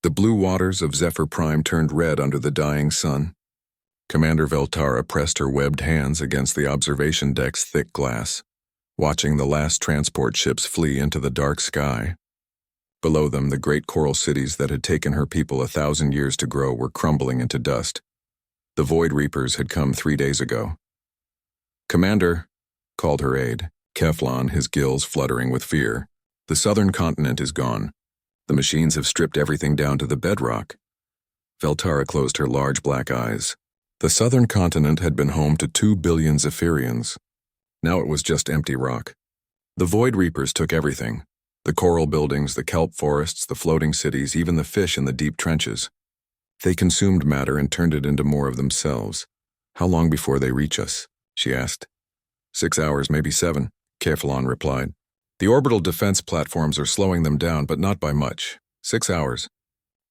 The blue waters of Zephyr Prime turned red under the dying sun. Commander Veltara pressed her webbed hands against the observation deck's thick glass, watching the last transport ships flee into the dark sky. Below them, the great coral cities that had taken her people 1,000 years to grow were crumbling into dust. The Void Reapers had come 3 days ago. "Commander," called her aide, Keflon, his gills fluttering with fear, "the southern continent is gone. The machines have stripped everything down to the bedrock." Veltara closed her large black eyes. The southern continent had been home to 2 billion Zephyrians. Now it was just empty rock. The Void Reapers took everything. The coral buildings, the kelp forests, the floating cities, even the fish in the deep trenches. They consumed matter and turned it into more of themselves. "How long before they reach us?" she asked. 6 hours, maybe 7, Keflon replied. "The orbital defense platforms are slowing them down, but not by much. 6 hours.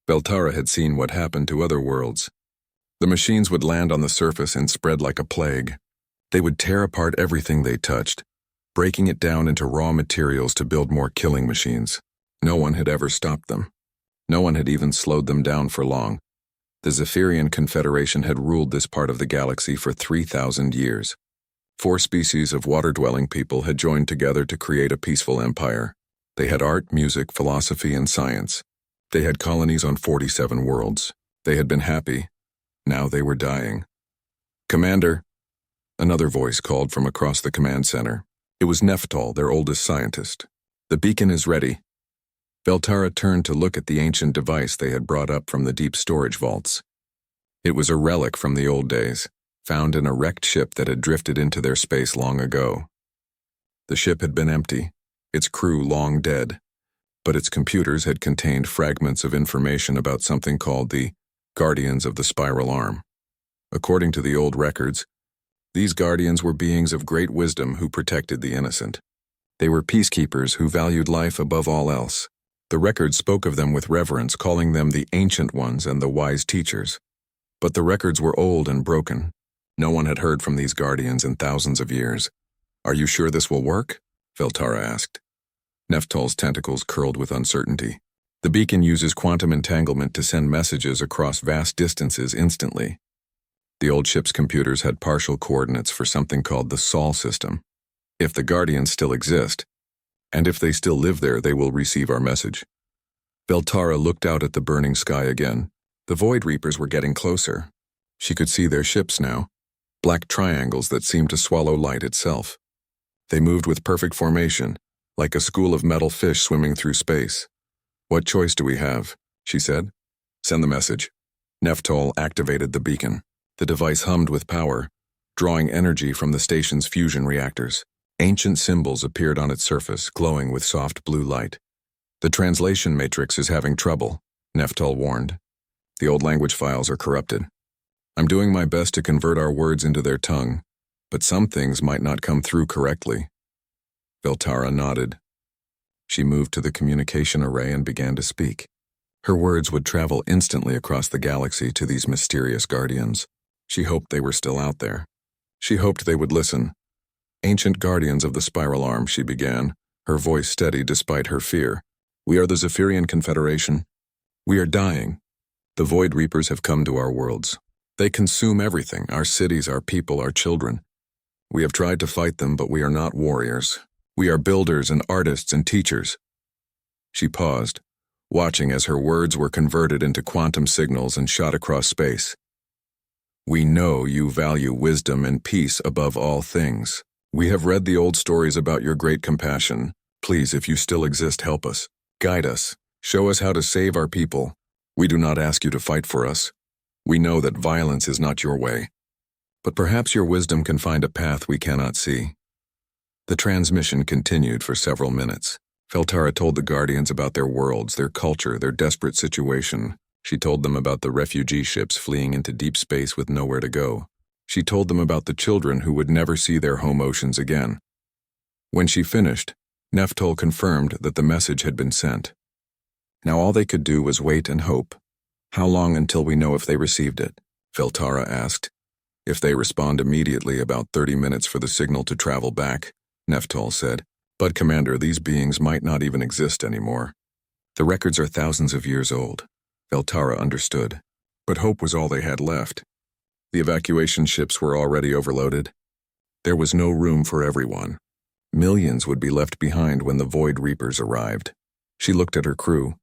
Veltara had seen what happened to other worlds. The machines would land on the surface and spread like a plague. They would tear apart everything they touched, breaking it down into raw materials to build more killing machines. No one had ever stopped them. No one had even slowed them down for long. The Zephyrian Confederation had ruled this part of the galaxy for 3,000 years. 4 species of water-dwelling people had joined together to create a peaceful empire. They had art, music, philosophy, and science. They had colonies on 47 worlds. They had been happy. Now they were dying. "Commander," another voice called from across the command center. It was Neftol, their oldest scientist. "The beacon is ready." Veltara turned to look at the ancient device they had brought up from the deep storage vaults. It was a relic from the old days, found in a wrecked ship that had drifted into their space long ago. The ship had been empty, its crew long dead, but its computers had contained fragments of information about something called the Guardians of the Spiral Arm. According to the old records, these guardians were beings of great wisdom who protected the innocent. They were peacekeepers who valued life above all else. The records spoke of them with reverence, calling them the Ancient Ones and the Wise Teachers. But the records were old and broken. No one had heard from these guardians in thousands of years. "Are you sure this will work?" Veltara asked. Neftol's tentacles curled with uncertainty. "The beacon uses quantum entanglement to send messages across vast distances instantly. The old ship's computers had partial coordinates for something called the Sol system. If the Guardians still exist, and if they still live there, they will receive our message." Veltara looked out at the burning sky again. The Void Reapers were getting closer. She could see their ships now, black triangles that seemed to swallow light itself. They moved with perfect formation, like a school of metal fish swimming through space. "What choice do we have?" she said. "Send the message." Neftol activated the beacon. The device hummed with power, drawing energy from the station's fusion reactors. Ancient symbols appeared on its surface, glowing with soft blue light. "The translation matrix is having trouble," Neftol warned. "The old language files are corrupted. I'm doing my best to convert our words into their tongue, but some things might not come through correctly." Veltara nodded. She moved to the communication array and began to speak. Her words would travel instantly across the galaxy to these mysterious guardians. She hoped they were still out there. She hoped they would listen. "Ancient guardians of the Spiral Arm," she began, her voice steady despite her fear. "We are the Zephyrian Confederation. We are dying. The Void Reapers have come to our worlds. They consume everything, our cities, our people, our children. We have tried to fight them, but we are not warriors. We are builders and artists and teachers." She paused, watching as her words were converted into quantum signals and shot across space. "We know you value wisdom and peace above all things. We have read the old stories about your great compassion. Please, if you still exist, help us. Guide us. Show us how to save our people. We do not ask you to fight for us. We know that violence is not your way. But perhaps your wisdom can find a path we cannot see." The transmission continued for several minutes. Veltara told the Guardians about their worlds, their culture, their desperate situation. She told them about the refugee ships fleeing into deep space with nowhere to go. She told them about the children who would never see their home oceans again. When she finished, Neftol confirmed that the message had been sent. Now all they could do was wait and hope. "How long until we know if they received it?" Veltara asked. "If they respond immediately, about 30 minutes for the signal to travel back," Neftol said. "But Commander, these beings might not even exist anymore. The records are thousands of years old." Veltara understood. But hope was all they had left. The evacuation ships were already overloaded. There was no room for everyone. Millions would be left behind when the Void Reapers arrived. She looked at her crew,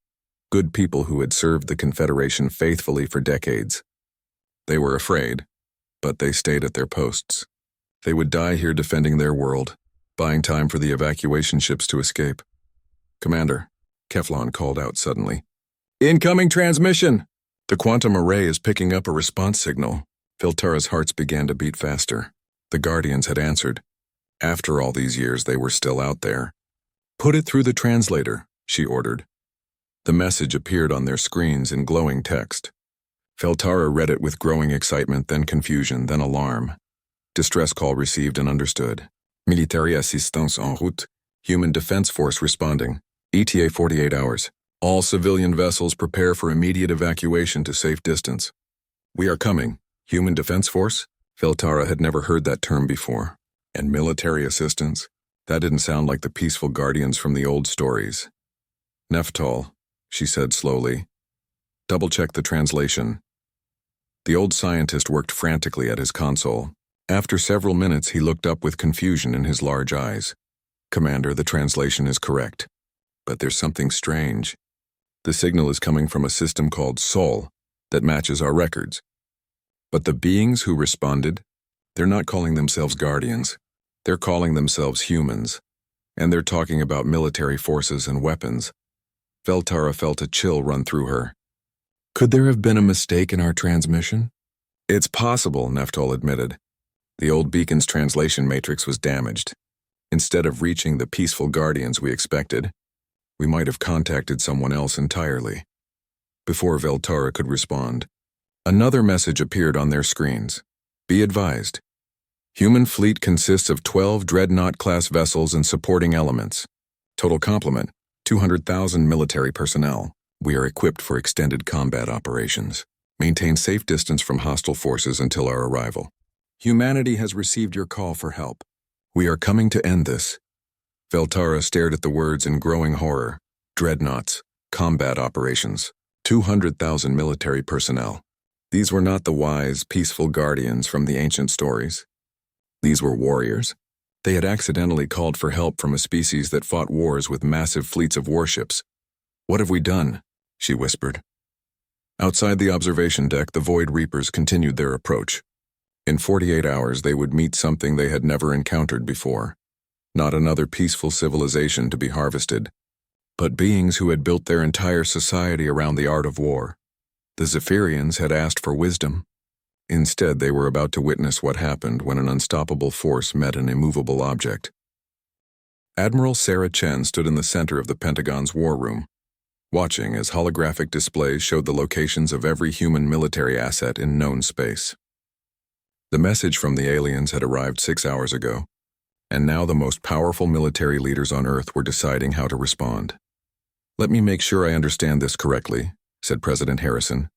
good people who had served the Confederation faithfully for decades. They were afraid, but they stayed at their posts. They would die here defending their world, buying time for the evacuation ships to escape. "Commander," Keflon called out suddenly. "Incoming transmission!" The quantum array is picking up a response signal. Veltara's hearts began to beat faster. The Guardians had answered. After all these years, they were still out there. "Put it through the translator," she ordered. The message appeared on their screens in glowing text. Veltara read it with growing excitement, then confusion, then alarm. Distress call received and understood. Military assistance en route. Human Defense Force responding. ETA 48 hours. All civilian vessels prepare for immediate evacuation to safe distance. "We are coming." Human Defense Force? Veltara had never heard that term before. And military assistance? That didn't sound like the peaceful guardians from the old stories. "Nephtal," she said slowly. "Double-check the translation." The old scientist worked frantically at his console. After several minutes, he looked up with confusion in his large eyes. "Commander, the translation is correct. But there's something strange. The signal is coming from a system called Sol that matches our records. But the beings who responded, they're not calling themselves guardians. They're calling themselves humans. And they're talking about military forces and weapons." Veltara felt a chill run through her. "Could there have been a mistake in our transmission?" "It's possible," Nephtal admitted. "The old beacon's translation matrix was damaged. Instead of reaching the peaceful guardians we expected, we might have contacted someone else entirely." Before Veltara could respond, another message appeared on their screens. "Be advised. Human fleet consists of 12 Dreadnought-class vessels and supporting elements. Total complement, 200,000 military personnel. We are equipped for extended combat operations. Maintain safe distance from hostile forces until our arrival. Humanity has received your call for help. We are coming to end this." Veltara stared at the words in growing horror. Dreadnoughts, combat operations, 200,000 military personnel. These were not the wise, peaceful guardians from the ancient stories. These were warriors. They had accidentally called for help from a species that fought wars with massive fleets of warships. "What have we done?" she whispered. Outside the observation deck, the Void Reapers continued their approach. In 48 hours, they would meet something they had never encountered before. Not another peaceful civilization to be harvested, but beings who had built their entire society around the art of war. The Zephyrians had asked for wisdom. Instead, they were about to witness what happened when an unstoppable force met an immovable object. Admiral Sarah Chen stood in the center of the Pentagon's war room, watching as holographic displays showed the locations of every human military asset in known space. The message from the aliens had arrived 6 hours ago, and now the most powerful military leaders on Earth were deciding how to respond. "Let me make sure I understand this correctly," said President Harrison,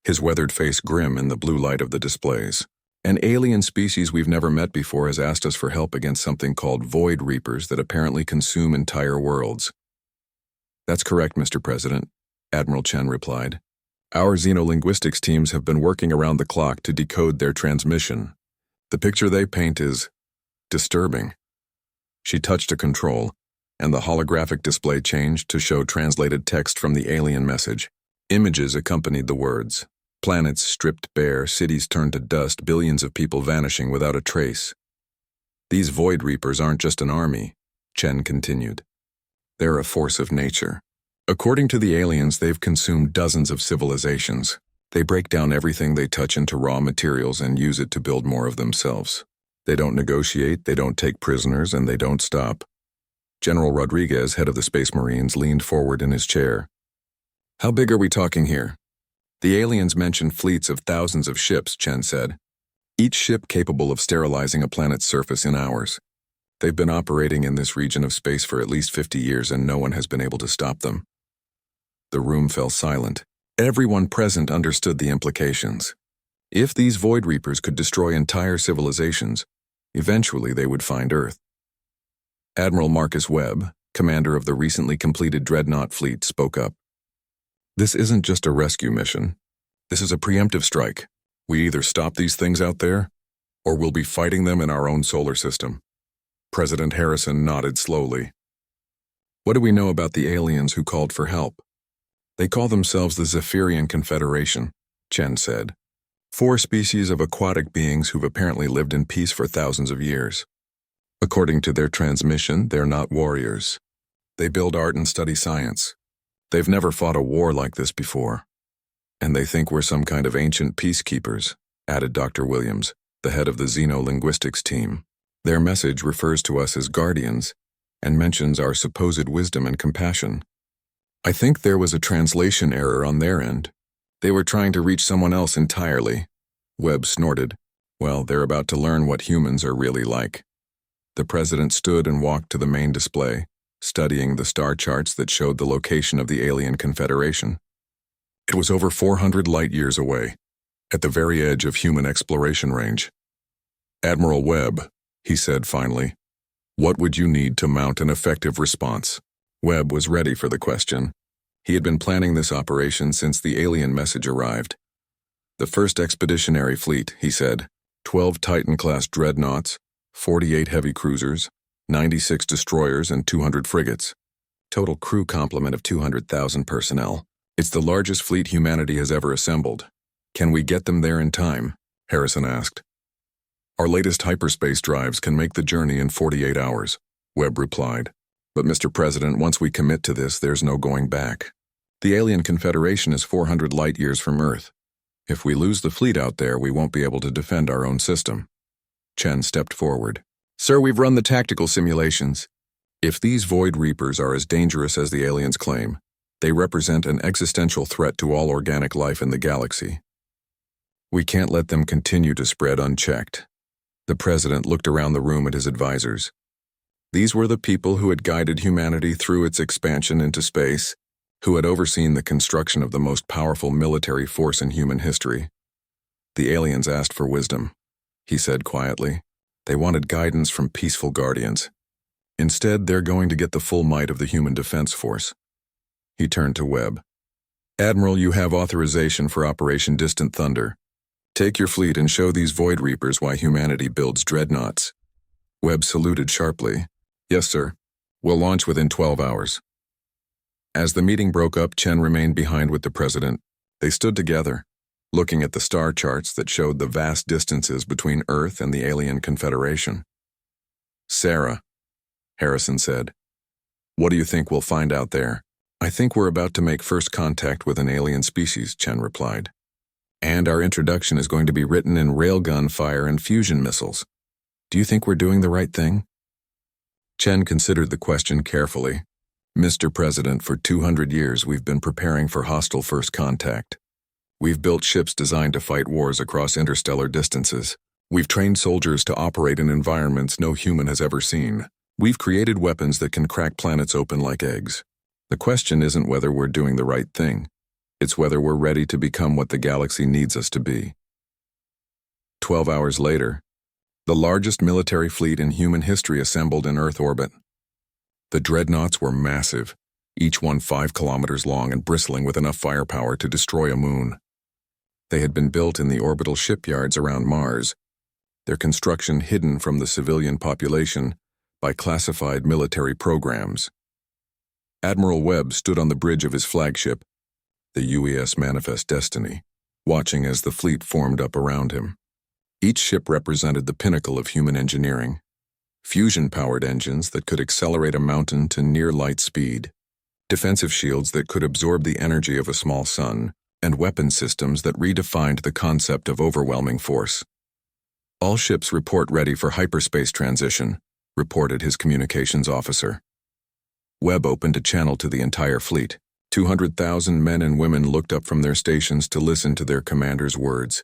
his weathered face grim in the blue light of the displays. "An alien species we've never met before has asked us for help against something called Void Reapers that apparently consume entire worlds." "That's correct, Mr. President," Admiral Chen replied. "Our xenolinguistics teams have been working around the clock to decode their transmission. The picture they paint is disturbing." She touched a control, and the holographic display changed to show translated text from the alien message. Images accompanied the words. Planets stripped bare, cities turned to dust, billions of people vanishing without a trace. "These Void Reapers aren't just an army," Chen continued. "They're a force of nature. According to the aliens, they've consumed dozens of civilizations. They break down everything they touch into raw materials and use it to build more of themselves. They don't negotiate, they don't take prisoners, and they don't stop." General Rodriguez, head of the Space Marines, leaned forward in his chair. "How big are we talking here?" "The aliens mentioned fleets of thousands of ships," Chen said. "Each ship capable of sterilizing a planet's surface in hours. They've been operating in this region of space for at least 50 years and no one has been able to stop them." The room fell silent. Everyone present understood the implications. If these Void Reapers could destroy entire civilizations, eventually they would find Earth. Admiral Marcus Webb, commander of the recently completed Dreadnought fleet, spoke up. This isn't just a rescue mission. This is a preemptive strike. We either stop these things out there, or we'll be fighting them in our own solar system. President Harrison nodded slowly. What do we know about the aliens who called for help? They call themselves the Zephyrian Confederation, Chen said. 4 species of aquatic beings who've apparently lived in peace for thousands of years. According to their transmission, they're not warriors. They build art and study science. They've never fought a war like this before. And they think we're some kind of ancient peacekeepers, added Dr. Williams, the head of the xenolinguistics team. Their message refers to us as guardians and mentions our supposed wisdom and compassion. I think there was a translation error on their end. They were trying to reach someone else entirely. Webb snorted. Well, they're about to learn what humans are really like. The president stood and walked to the main display, studying the star charts that showed the location of the alien confederation. It was over 400 light-years away, at the very edge of human exploration range. Admiral Webb, he said finally, what would you need to mount an effective response? Webb was ready for the question. He had been planning this operation since the alien message arrived. The first expeditionary fleet, he said, 12 Titan-class Dreadnoughts, 48 heavy cruisers, 96 destroyers, and 200 frigates. Total crew complement of 200,000 personnel. It's the largest fleet humanity has ever assembled. Can we get them there in time? Harrison asked. Our latest hyperspace drives can make the journey in 48 hours, Webb replied. But Mr. President, once we commit to this, there's no going back. The alien confederation is 400 light-years from Earth. If we lose the fleet out there, we won't be able to defend our own system. Chen stepped forward. Sir, we've run the tactical simulations. If these Void Reapers are as dangerous as the aliens claim, they represent an existential threat to all organic life in the galaxy. We can't let them continue to spread unchecked. The president looked around the room at his advisors. These were the people who had guided humanity through its expansion into space, who had overseen the construction of the most powerful military force in human history. The aliens asked for wisdom, he said quietly. They wanted guidance from peaceful guardians. Instead, they're going to get the full might of the human defense force. He turned to Webb. Admiral, you have authorization for Operation Distant Thunder. Take your fleet and show these Void Reapers why humanity builds Dreadnoughts. Webb saluted sharply. Yes, sir. We'll launch within 12 hours. As the meeting broke up, Chen remained behind with the president. They stood together, looking at the star charts that showed the vast distances between Earth and the alien confederation. Sarah, Harrison said, what do you think we'll find out there? I think we're about to make first contact with an alien species, Chen replied. And our introduction is going to be written in railgun fire and fusion missiles. Do you think we're doing the right thing? Chen considered the question carefully. Mr. President, for 200 years we've been preparing for hostile first contact. We've built ships designed to fight wars across interstellar distances. We've trained soldiers to operate in environments no human has ever seen. We've created weapons that can crack planets open like eggs. The question isn't whether we're doing the right thing. It's whether we're ready to become what the galaxy needs us to be. 12 hours later, the largest military fleet in human history assembled in Earth orbit. The Dreadnoughts were massive, each one 5 kilometers long and bristling with enough firepower to destroy a moon. They had been built in the orbital shipyards around Mars, their construction hidden from the civilian population by classified military programs. Admiral Webb stood on the bridge of his flagship, the UES Manifest Destiny, watching as the fleet formed up around him. Each ship represented the pinnacle of human engineering. Fusion-powered engines that could accelerate a mountain to near light speed, defensive shields that could absorb the energy of a small sun, and weapon systems that redefined the concept of overwhelming force. All ships report ready for hyperspace transition, reported his communications officer. Webb opened a channel to the entire fleet. 200,000 men and women looked up from their stations to listen to their commander's words.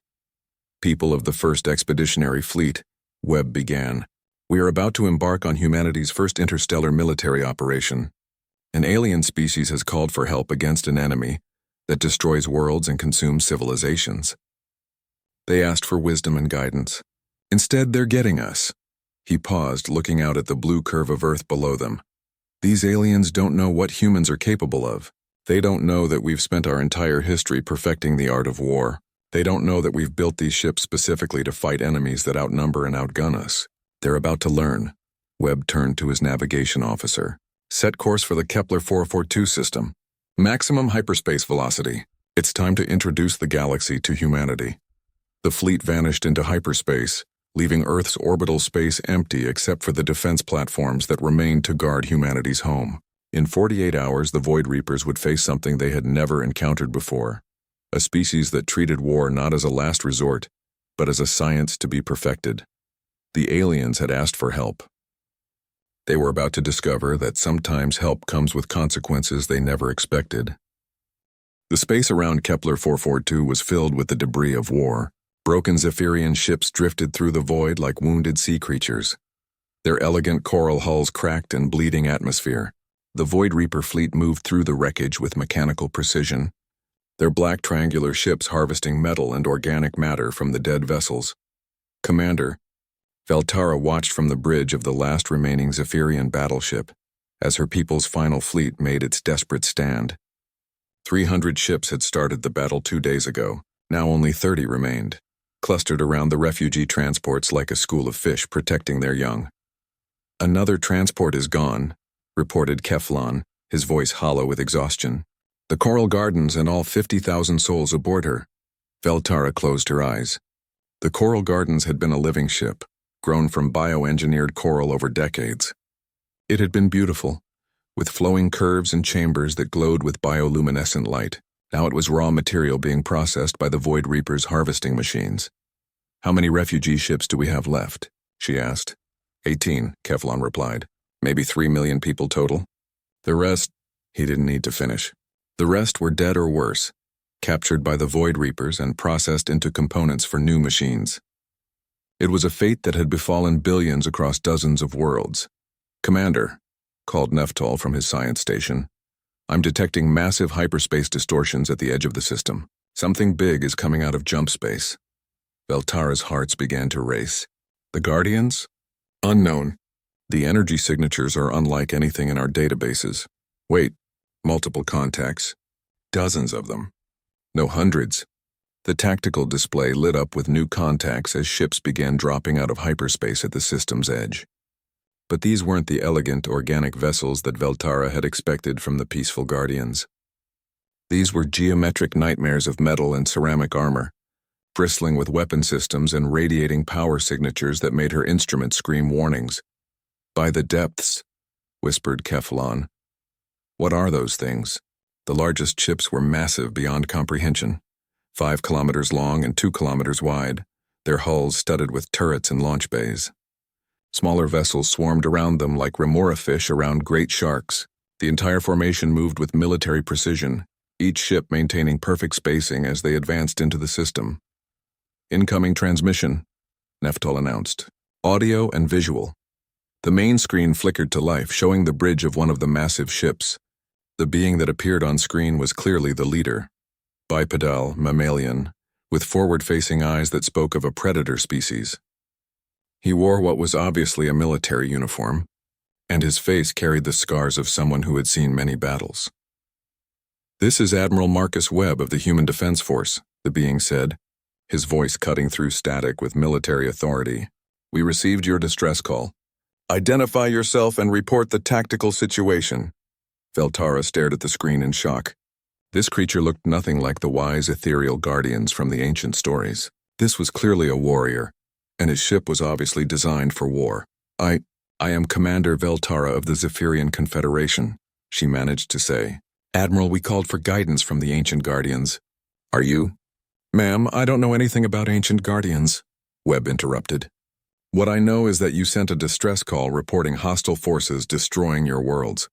People of the first expeditionary fleet, Webb began. We are about to embark on humanity's first interstellar military operation. An alien species has called for help against an enemy that destroys worlds and consumes civilizations. They asked for wisdom and guidance. Instead, they're getting us. He paused, looking out at the blue curve of Earth below them. These aliens don't know what humans are capable of. They don't know that we've spent our entire history perfecting the art of war. They don't know that we've built these ships specifically to fight enemies that outnumber and outgun us. They're about to learn. Webb turned to his navigation officer. Set course for the Kepler 442 system. Maximum hyperspace velocity. It's time to introduce the galaxy to humanity. The fleet vanished into hyperspace, leaving Earth's orbital space empty except for the defense platforms that remained to guard humanity's home. In 48 hours, the Void Reapers would face something they had never encountered before. A species that treated war not as a last resort, but as a science to be perfected. The aliens had asked for help. They were about to discover that sometimes help comes with consequences they never expected. The space around Kepler 442 was filled with the debris of war. Broken Zephyrian ships drifted through the void like wounded sea creatures. Their elegant coral hulls cracked in bleeding atmosphere. The Void Reaper fleet moved through the wreckage with mechanical precision, their black triangular ships harvesting metal and organic matter from the dead vessels. Commander, Veltara watched from the bridge of the last remaining Zephyrian battleship as her people's final fleet made its desperate stand. 300 ships had started the battle 2 days ago. Now only 30 remained, clustered around the refugee transports like a school of fish protecting their young. Another transport is gone, reported Keflon, his voice hollow with exhaustion. The Coral Gardens and all 50,000 souls aboard her. Veltara closed her eyes. The Coral Gardens had been a living ship, grown from bioengineered coral over decades. It had been beautiful, with flowing curves and chambers that glowed with bioluminescent light. Now it was raw material being processed by the Void Reapers' harvesting machines. How many refugee ships do we have left? She asked. 18, Keflon replied. Maybe 3 million people total. The rest, he didn't need to finish. The rest were dead or worse, captured by the Void Reapers and processed into components for new machines. It was a fate that had befallen billions across dozens of worlds. Commander, called Neftol from his science station, I'm detecting massive hyperspace distortions at the edge of the system. Something big is coming out of jump space. Veltara's hearts began to race. The Guardians? Unknown. The energy signatures are unlike anything in our databases. Wait, multiple contacts. Dozens of them. No, hundreds. The tactical display lit up with new contacts as ships began dropping out of hyperspace at the system's edge. But these weren't the elegant, organic vessels that Veltara had expected from the peaceful Guardians. These were geometric nightmares of metal and ceramic armor, bristling with weapon systems and radiating power signatures that made her instruments scream warnings. By the depths, whispered Keflon. What are those things? The largest ships were massive beyond comprehension, 5 kilometers long and 2 kilometers wide, their hulls studded with turrets and launch bays. Smaller vessels swarmed around them like remora fish around great sharks. The entire formation moved with military precision, each ship maintaining perfect spacing as they advanced into the system. Incoming transmission, Neftol announced. Audio and visual. The main screen flickered to life, showing the bridge of one of the massive ships. The being that appeared on screen was clearly the leader. Bipedal, mammalian, with forward-facing eyes that spoke of a predator species. He wore what was obviously a military uniform, and his face carried the scars of someone who had seen many battles. This is Admiral Marcus Webb of the Human Defense Force, the being said, his voice cutting through static with military authority. We received your distress call. Identify yourself and report the tactical situation. Veltara stared at the screen in shock. This creature looked nothing like the wise ethereal guardians from the ancient stories. This was clearly a warrior, and his ship was obviously designed for war. I am Commander Veltara of the Zephyrian Confederation, she managed to say. Admiral, we called for guidance from the ancient guardians. Are you? Ma'am, I don't know anything about ancient guardians, Webb interrupted. What I know is that you sent a distress call reporting hostile forces destroying your worlds.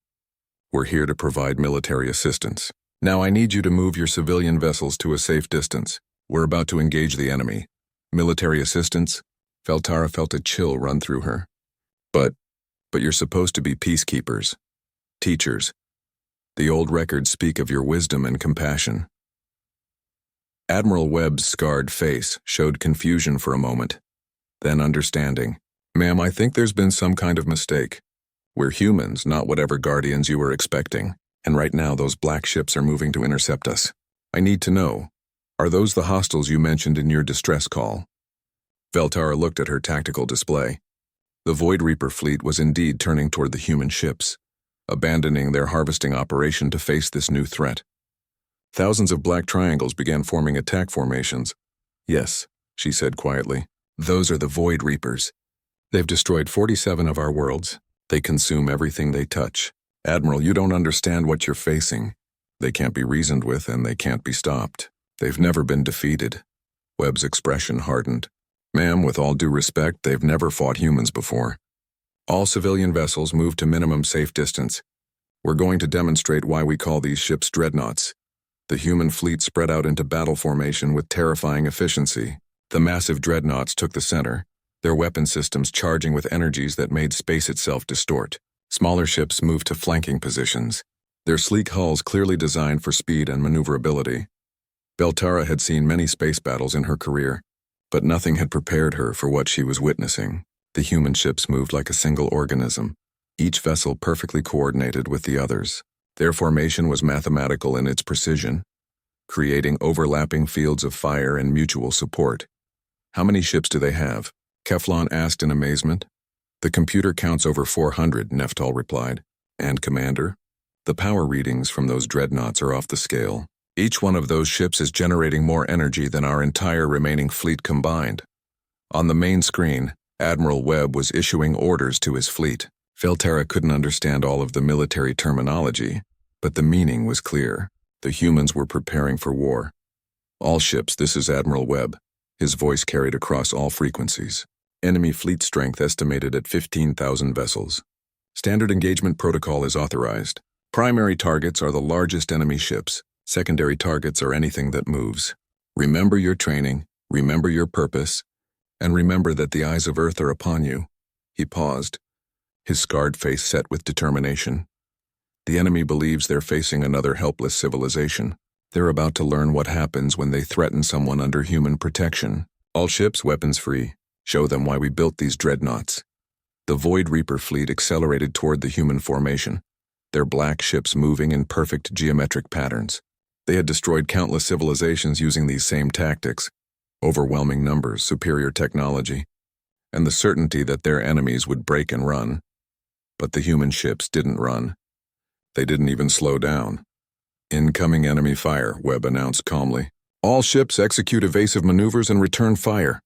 We're here to provide military assistance. Now I need you to move your civilian vessels to a safe distance. We're about to engage the enemy. Military assistance? Veltara felt a chill run through her. But you're supposed to be peacekeepers. Teachers. The old records speak of your wisdom and compassion. Admiral Webb's scarred face showed confusion for a moment, then understanding. Ma'am, I think there's been some kind of mistake. We're humans, not whatever guardians you were expecting. And right now those black ships are moving to intercept us. I need to know, are those the hostiles you mentioned in your distress call? Veltara looked at her tactical display. The Void Reaper fleet was indeed turning toward the human ships, abandoning their harvesting operation to face this new threat. Thousands of black triangles began forming attack formations. Yes, she said quietly, those are the Void Reapers. They've destroyed 47 of our worlds. They consume everything they touch. Admiral, you don't understand what you're facing. They can't be reasoned with and they can't be stopped. They've never been defeated. Webb's expression hardened. Ma'am, with all due respect, they've never fought humans before. All civilian vessels move to minimum safe distance. We're going to demonstrate why we call these ships Dreadnoughts. The human fleet spread out into battle formation with terrifying efficiency. The massive Dreadnoughts took the center, their weapon systems charging with energies that made space itself distort. Smaller ships moved to flanking positions, their sleek hulls clearly designed for speed and maneuverability. Veltara had seen many space battles in her career, but nothing had prepared her for what she was witnessing. The human ships moved like a single organism, each vessel perfectly coordinated with the others. Their formation was mathematical in its precision, creating overlapping fields of fire and mutual support. How many ships do they have? Keflon asked in amazement. The computer counts over 400, Neftal replied. And, Commander? The power readings from those dreadnoughts are off the scale. Each one of those ships is generating more energy than our entire remaining fleet combined. On the main screen, Admiral Webb was issuing orders to his fleet. Veltara couldn't understand all of the military terminology, but the meaning was clear. The humans were preparing for war. All ships, this is Admiral Webb. His voice carried across all frequencies. Enemy fleet strength estimated at 15,000 vessels. Standard engagement protocol is authorized. Primary targets are the largest enemy ships. Secondary targets are anything that moves. Remember your training, remember your purpose, and remember that the eyes of Earth are upon you. He paused, his scarred face set with determination. The enemy believes they're facing another helpless civilization. They're about to learn what happens when they threaten someone under human protection. All ships weapons free. Show them why we built these dreadnoughts. The Void Reaper fleet accelerated toward the human formation, their black ships moving in perfect geometric patterns. They had destroyed countless civilizations using these same tactics, overwhelming numbers, superior technology, and the certainty that their enemies would break and run. But the human ships didn't run. They didn't even slow down. Incoming enemy fire, Webb announced calmly. All ships execute evasive maneuvers and return fire.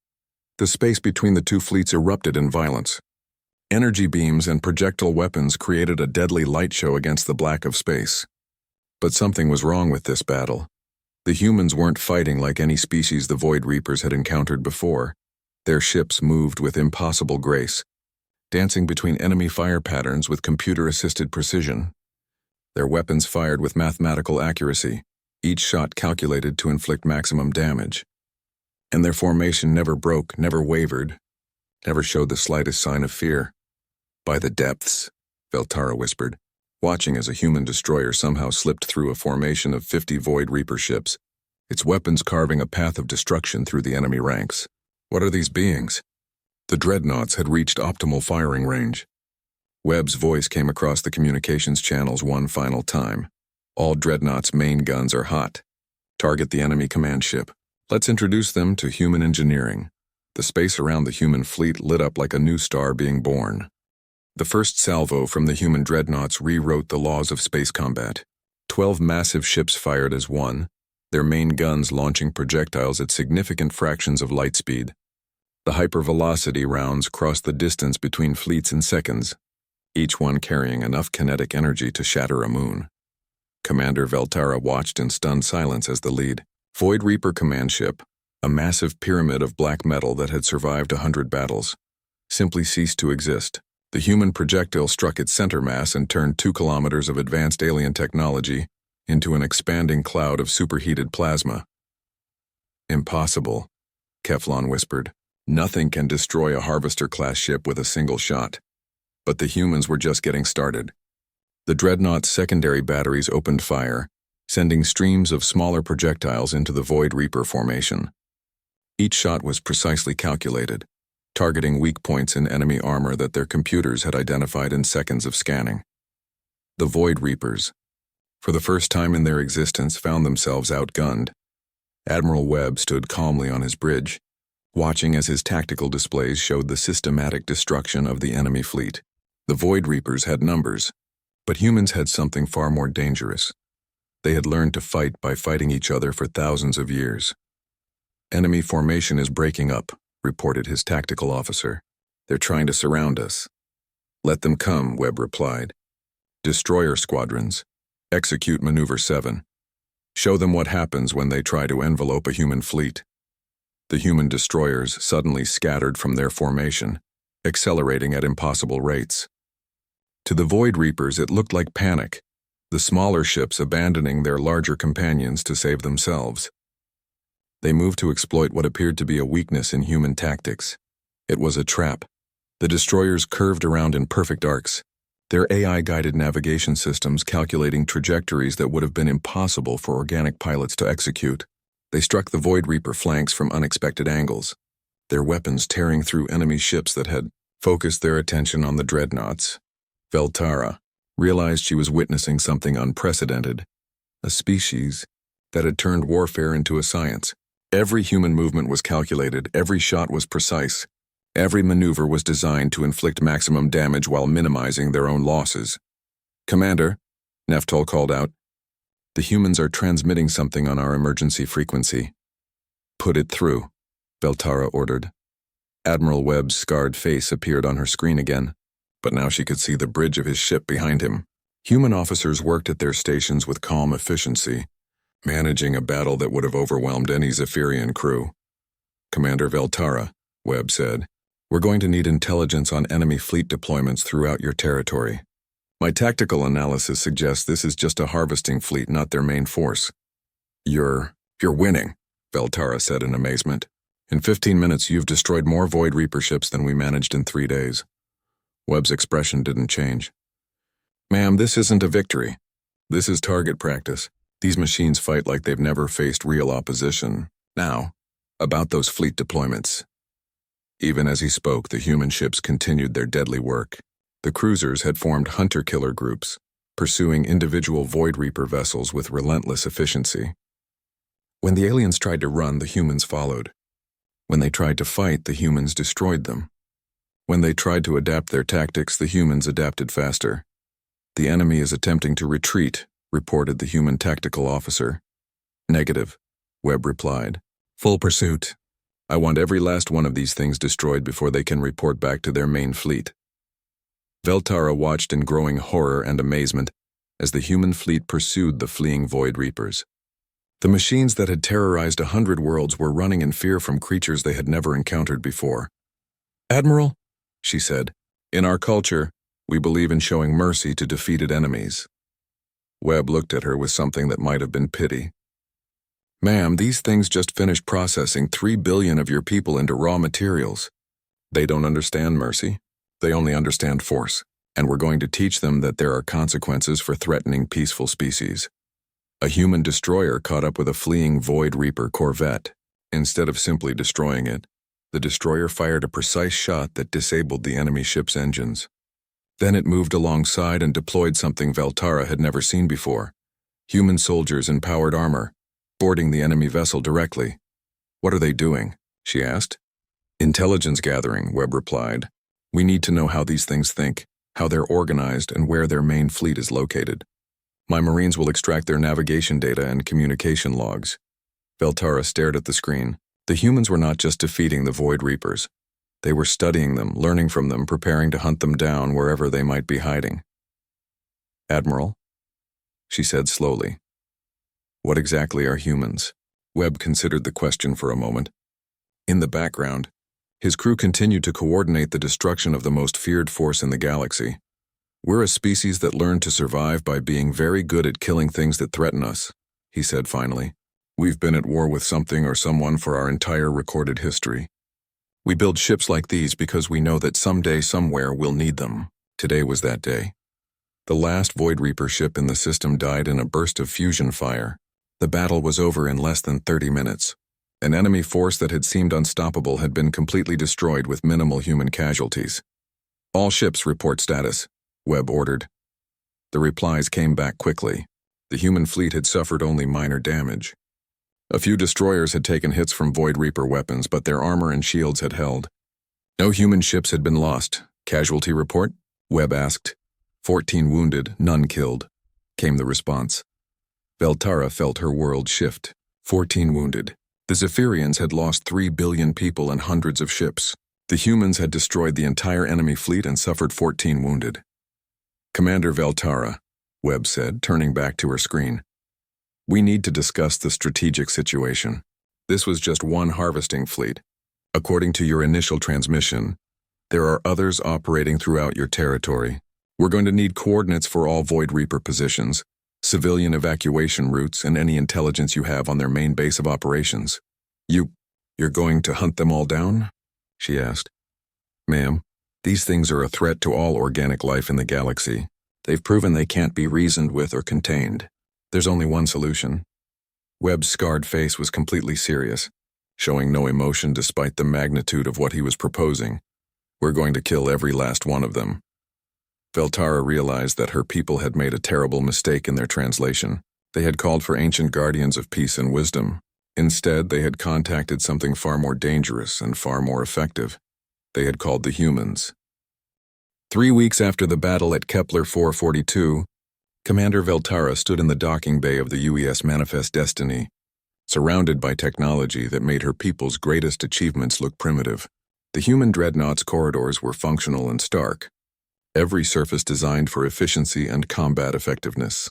The space between the two fleets erupted in violence. Energy beams and projectile weapons created a deadly light show against the black of space. But something was wrong with this battle. The humans weren't fighting like any species the Void Reapers had encountered before. Their ships moved with impossible grace, dancing between enemy fire patterns with computer-assisted precision. Their weapons fired with mathematical accuracy, each shot calculated to inflict maximum damage. And their formation never broke, never wavered, never showed the slightest sign of fear. By the depths, Veltara whispered, watching as a human destroyer somehow slipped through a formation of 50 Void Reaper ships, its weapons carving a path of destruction through the enemy ranks. What are these beings? The dreadnoughts had reached optimal firing range. Webb's voice came across the communications channels one final time. All dreadnoughts' main guns are hot. Target the enemy command ship. Let's introduce them to human engineering. The space around the human fleet lit up like a new star being born. The first salvo from the human dreadnoughts rewrote the laws of space combat. 12 massive ships fired as one, their main guns launching projectiles at significant fractions of light speed. The hypervelocity rounds crossed the distance between fleets in seconds, each one carrying enough kinetic energy to shatter a moon. Commander Veltara watched in stunned silence as the lead Void Reaper command ship, a massive pyramid of black metal that had survived 100 battles, simply ceased to exist. The human projectile struck its center mass and turned 2 kilometers of advanced alien technology into an expanding cloud of superheated plasma. Impossible, Keflon whispered. Nothing can destroy a Harvester-class ship with a single shot. But the humans were just getting started. The Dreadnought's secondary batteries opened fire, sending streams of smaller projectiles into the Void Reaper formation. Each shot was precisely calculated, targeting weak points in enemy armor that their computers had identified in seconds of scanning. The Void Reapers, for the first time in their existence, found themselves outgunned. Admiral Webb stood calmly on his bridge, watching as his tactical displays showed the systematic destruction of the enemy fleet. The Void Reapers had numbers, but humans had something far more dangerous. They had learned to fight by fighting each other for thousands of years. "Enemy formation is breaking up," reported his tactical officer. "They're trying to surround us." "Let them come," Webb replied. "Destroyer squadrons, execute Maneuver 7. Show them what happens when they try to envelope a human fleet." The human destroyers suddenly scattered from their formation, accelerating at impossible rates. To the Void Reapers, it looked like panic, the smaller ships abandoning their larger companions to save themselves. They moved to exploit what appeared to be a weakness in human tactics. It was a trap. The destroyers curved around in perfect arcs, their AI-guided navigation systems calculating trajectories that would have been impossible for organic pilots to execute. They struck the Void Reaper flanks from unexpected angles, their weapons tearing through enemy ships that had focused their attention on the Dreadnoughts. Veltara realized she was witnessing something unprecedented, a species that had turned warfare into a science. Every human movement was calculated, every shot was precise, every maneuver was designed to inflict maximum damage while minimizing their own losses. "Commander," Neftol called out, "the humans are transmitting something on our emergency frequency." "Put it through," Veltara ordered. Admiral Webb's scarred face appeared on her screen again, but now she could see the bridge of his ship behind him. Human officers worked at their stations with calm efficiency, managing a battle that would have overwhelmed any Zephyrian crew. "Commander Veltara," Webb said, "we're going to need intelligence on enemy fleet deployments throughout your territory. My tactical analysis suggests this is just a harvesting fleet, not their main force." You're winning," Veltara said in amazement. "In 15 minutes, you've destroyed more Void Reaper ships than we managed in 3 days. Webb's expression didn't change. "Ma'am, this isn't a victory. This is target practice. These machines fight like they've never faced real opposition. Now, about those fleet deployments." Even as he spoke, the human ships continued their deadly work. The cruisers had formed hunter-killer groups, pursuing individual Void Reaper vessels with relentless efficiency. When the aliens tried to run, the humans followed. When they tried to fight, the humans destroyed them. When they tried to adapt their tactics, the humans adapted faster. "The enemy is attempting to retreat," reported the human tactical officer. "Negative," Webb replied. "Full pursuit. I want every last one of these things destroyed before they can report back to their main fleet." Veltara watched in growing horror and amazement as the human fleet pursued the fleeing Void Reapers. The machines that had terrorized 100 worlds were running in fear from creatures they had never encountered before. "Admiral," she said, "in our culture, we believe in showing mercy to defeated enemies." Webb looked at her with something that might have been pity. "Ma'am, these things just finished processing 3 billion of your people into raw materials. They don't understand mercy. They only understand force, and we're going to teach them that there are consequences for threatening peaceful species." A human destroyer caught up with a fleeing Void Reaper corvette. Instead of simply destroying it, the destroyer fired a precise shot that disabled the enemy ship's engines. Then it moved alongside and deployed something Veltara had never seen before: human soldiers in powered armor, boarding the enemy vessel directly. "What are they doing?" she asked. "Intelligence gathering," Webb replied. "We need to know how these things think, how they're organized, and where their main fleet is located. My Marines will extract their navigation data and communication logs." Veltara stared at the screen. The humans were not just defeating the Void Reapers. They were studying them, learning from them, preparing to hunt them down wherever they might be hiding. "Admiral," she said slowly, "what exactly are humans?" Webb considered the question for a moment. In the background, his crew continued to coordinate the destruction of the most feared force in the galaxy. "We're a species that learned to survive by being very good at killing things that threaten us," he said finally. "We've been at war with something or someone for our entire recorded history. We build ships like these because we know that someday, somewhere, we'll need them. Today was that day." The last Void Reaper ship in the system died in a burst of fusion fire. The battle was over in less than 30 minutes. An enemy force that had seemed unstoppable had been completely destroyed with minimal human casualties. "All ships report status," Webb ordered. The replies came back quickly. The human fleet had suffered only minor damage. A few destroyers had taken hits from Void Reaper weapons, but their armor and shields had held. No human ships had been lost. Casualty report? Webb asked. 14 wounded, none killed, came the response. Veltara felt her world shift. 14 wounded. The Zephyrians had lost 3 billion people and hundreds of ships. The humans had destroyed the entire enemy fleet and suffered 14 wounded. Commander Veltara, Webb said, turning back to her screen. We need to discuss the strategic situation. This was just one harvesting fleet. According to your initial transmission, there are others operating throughout your territory. We're going to need coordinates for all Void Reaper positions, civilian evacuation routes, and any intelligence you have on their main base of operations. You're going to hunt them all down? She asked. Ma'am, these things are a threat to all organic life in the galaxy. They've proven they can't be reasoned with or contained. There's only one solution. Webb's scarred face was completely serious, showing no emotion despite the magnitude of what he was proposing. We're going to kill every last one of them. Veltara realized that her people had made a terrible mistake in their translation. They had called for ancient guardians of peace and wisdom. Instead, they had contacted something far more dangerous and far more effective. They had called the humans. 3 weeks after the battle at Kepler 442, Commander Veltara stood in the docking bay of the UES Manifest Destiny, surrounded by technology that made her people's greatest achievements look primitive. The human Dreadnoughts corridors were functional and stark, every surface designed for efficiency and combat effectiveness.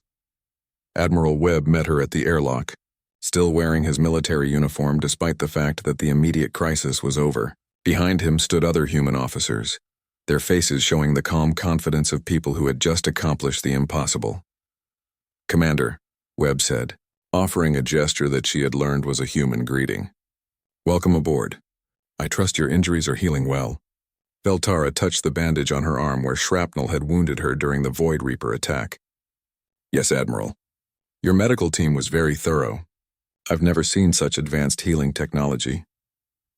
Admiral Webb met her at the airlock, still wearing his military uniform despite the fact that the immediate crisis was over. Behind him stood other human officers, their faces showing the calm confidence of people who had just accomplished the impossible. Commander, Webb said, offering a gesture that she had learned was a human greeting. Welcome aboard. I trust your injuries are healing well. Veltara touched the bandage on her arm where shrapnel had wounded her during the Void Reaper attack. Yes, Admiral. Your medical team was very thorough. I've never seen such advanced healing technology.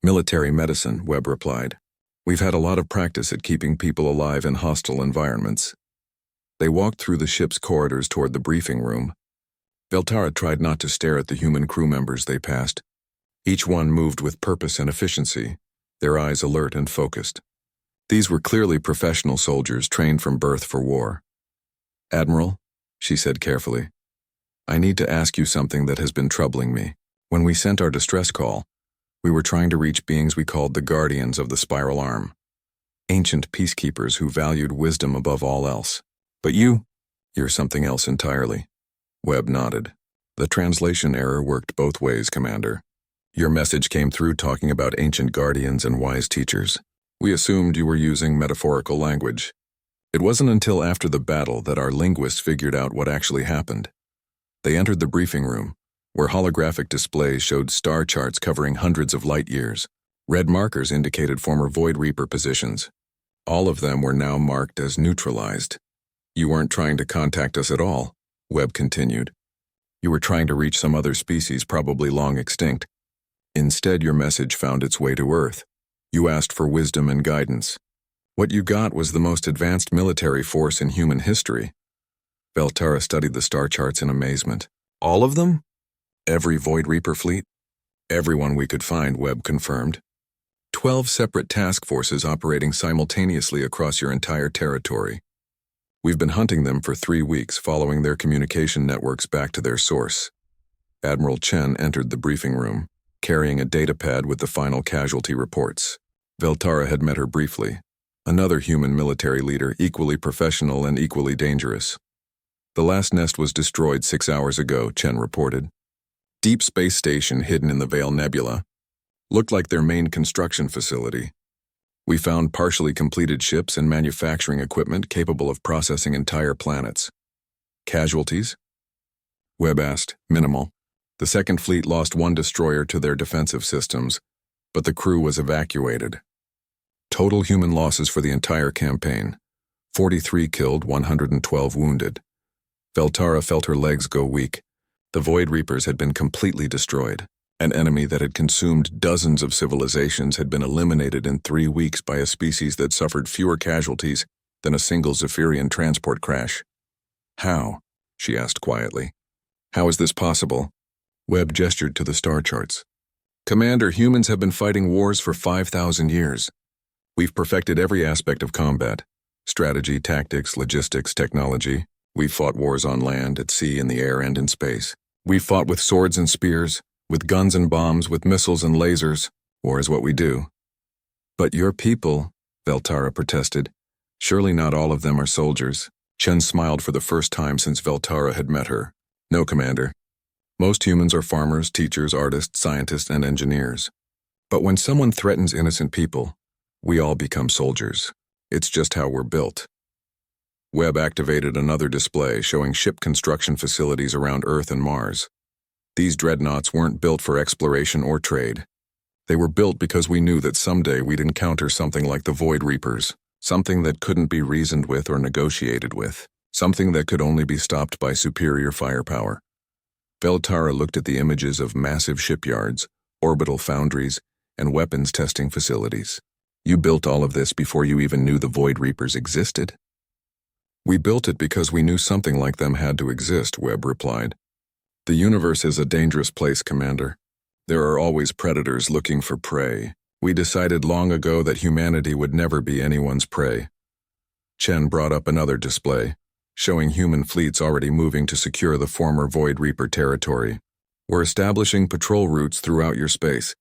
Military medicine, Webb replied. We've had a lot of practice at keeping people alive in hostile environments. They walked through the ship's corridors toward the briefing room. Veltara tried not to stare at the human crew members they passed. Each one moved with purpose and efficiency, their eyes alert and focused. These were clearly professional soldiers trained from birth for war. Admiral, she said carefully, I need to ask you something that has been troubling me. When we sent our distress call, we were trying to reach beings we called the Guardians of the Spiral Arm, ancient peacekeepers who valued wisdom above all else. But you're something else entirely. Webb nodded. The translation error worked both ways, Commander. Your message came through talking about ancient guardians and wise teachers. We assumed you were using metaphorical language. It wasn't until after the battle that our linguists figured out what actually happened. They entered the briefing room, where holographic displays showed star charts covering hundreds of light years. Red markers indicated former Void Reaper positions. All of them were now marked as neutralized. You weren't trying to contact us at all, Webb continued. You were trying to reach some other species probably long extinct. Instead, your message found its way to Earth. You asked for wisdom and guidance. What you got was the most advanced military force in human history. Veltara studied the star charts in amazement. All of them? Every Void Reaper fleet? Everyone we could find, Webb confirmed. 12 separate task forces operating simultaneously across your entire territory. We've been hunting them for 3 weeks, following their communication networks back to their source. Admiral Chen entered the briefing room, carrying a datapad with the final casualty reports. Veltara had met her briefly, another human military leader, equally professional and equally dangerous. The last nest was destroyed 6 hours ago, Chen reported. Deep space station hidden in the Veil Nebula. Looked like their main construction facility. We found partially completed ships and manufacturing equipment capable of processing entire planets. Casualties? Webb asked. Minimal. The Second Fleet lost 1 destroyer to their defensive systems, but the crew was evacuated. Total human losses for the entire campaign. 43 killed, 112 wounded. Veltara felt her legs go weak. The Void Reapers had been completely destroyed. An enemy that had consumed dozens of civilizations had been eliminated in 3 weeks by a species that suffered fewer casualties than a single Zephyrian transport crash. How? She asked quietly. How is this possible? Webb gestured to the star charts. Commander, humans have been fighting wars for 5,000 years. We've perfected every aspect of combat. Strategy, tactics, logistics, technology. We've fought wars on land, at sea, in the air, and in space. We've fought with swords and spears, with guns and bombs, with missiles and lasers. War is what we do. But your people, Veltara protested. Surely not all of them are soldiers. Chen smiled for the first time since Veltara had met her. No, Commander. Most humans are farmers, teachers, artists, scientists, and engineers. But when someone threatens innocent people, we all become soldiers. It's just how we're built. Webb activated another display showing ship construction facilities around Earth and Mars. These dreadnoughts weren't built for exploration or trade. They were built because we knew that someday we'd encounter something like the Void Reapers, something that couldn't be reasoned with or negotiated with, something that could only be stopped by superior firepower. Veltara looked at the images of massive shipyards, orbital foundries, and weapons testing facilities. You built all of this before you even knew the Void Reapers existed? We built it because we knew something like them had to exist, Webb replied. The universe is a dangerous place, Commander. There are always predators looking for prey. We decided long ago that humanity would never be anyone's prey. Chen brought up another display, showing human fleets already moving to secure the former Void Reaper territory. We're establishing patrol routes throughout your space.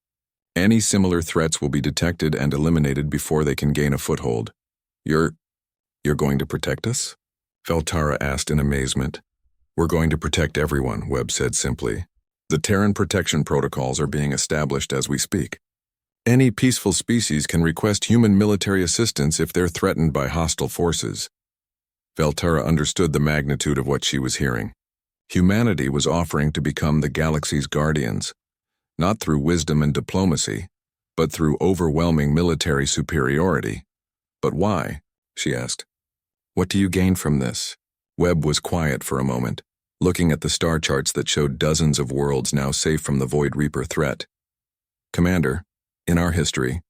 Any similar threats will be detected and eliminated before they can gain a foothold. You're going to protect us? Veltara asked in amazement. We're going to protect everyone, Webb said simply. The Terran protection protocols are being established as we speak. Any peaceful species can request human military assistance if they're threatened by hostile forces. Veltara understood the magnitude of what she was hearing. Humanity was offering to become the galaxy's guardians, not through wisdom and diplomacy, but through overwhelming military superiority. But why? She asked. What do you gain from this? Webb was quiet for a moment, looking at the star charts that showed dozens of worlds now safe from the Void Reaper threat. Commander, in our history,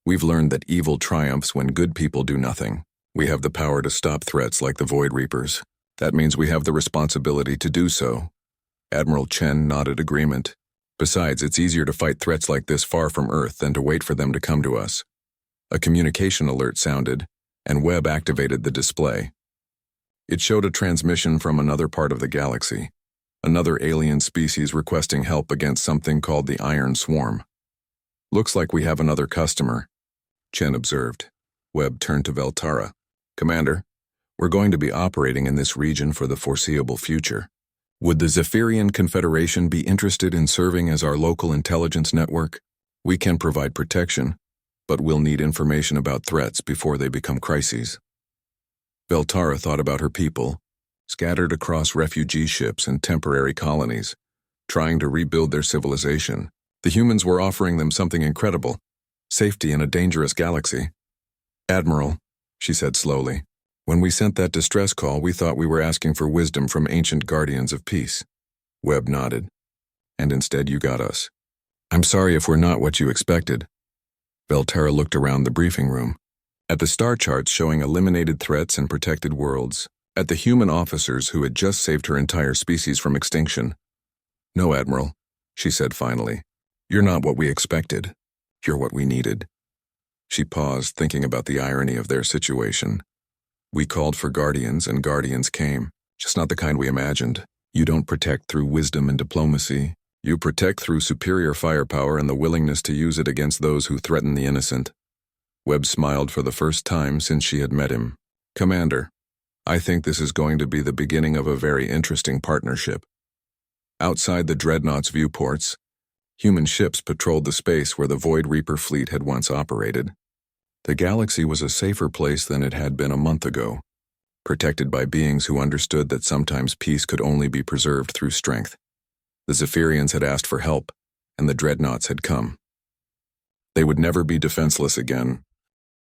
we've learned that evil triumphs when good people do nothing. We have the power to stop threats like the Void Reapers. That means we have the responsibility to do so. Admiral Chen nodded agreement. Besides, it's easier to fight threats like this far from Earth than to wait for them to come to us. A communication alert sounded, and Webb activated the display. It showed a transmission from another part of the galaxy, another alien species requesting help against something called the Iron Swarm. Looks like we have another customer, Chen observed. Webb turned to Veltara. Commander, we're going to be operating in this region for the foreseeable future. Would the Zephyrian Confederation be interested in serving as our local intelligence network? We can provide protection, but we'll need information about threats before they become crises. Veltara thought about her people, scattered across refugee ships and temporary colonies, trying to rebuild their civilization. The humans were offering them something incredible, safety in a dangerous galaxy. Admiral, she said slowly, when we sent that distress call, we thought we were asking for wisdom from ancient guardians of peace. Webb nodded. And instead you got us. I'm sorry if we're not what you expected. Veltara looked around the briefing room, at the star charts showing eliminated threats and protected worlds, at the human officers who had just saved her entire species from extinction. No, Admiral, she said finally. You're not what we expected. You're what we needed. She paused, thinking about the irony of their situation. We called for guardians, and guardians came, just not the kind we imagined. You don't protect through wisdom and diplomacy. You protect through superior firepower and the willingness to use it against those who threaten the innocent. Webb smiled for the first time since she had met him. Commander, I think this is going to be the beginning of a very interesting partnership. Outside the Dreadnoughts' viewports, human ships patrolled the space where the Void Reaper fleet had once operated. The galaxy was a safer place than it had been a month ago, protected by beings who understood that sometimes peace could only be preserved through strength. The Zephyrians had asked for help, and the Dreadnoughts had come. They would never be defenseless again,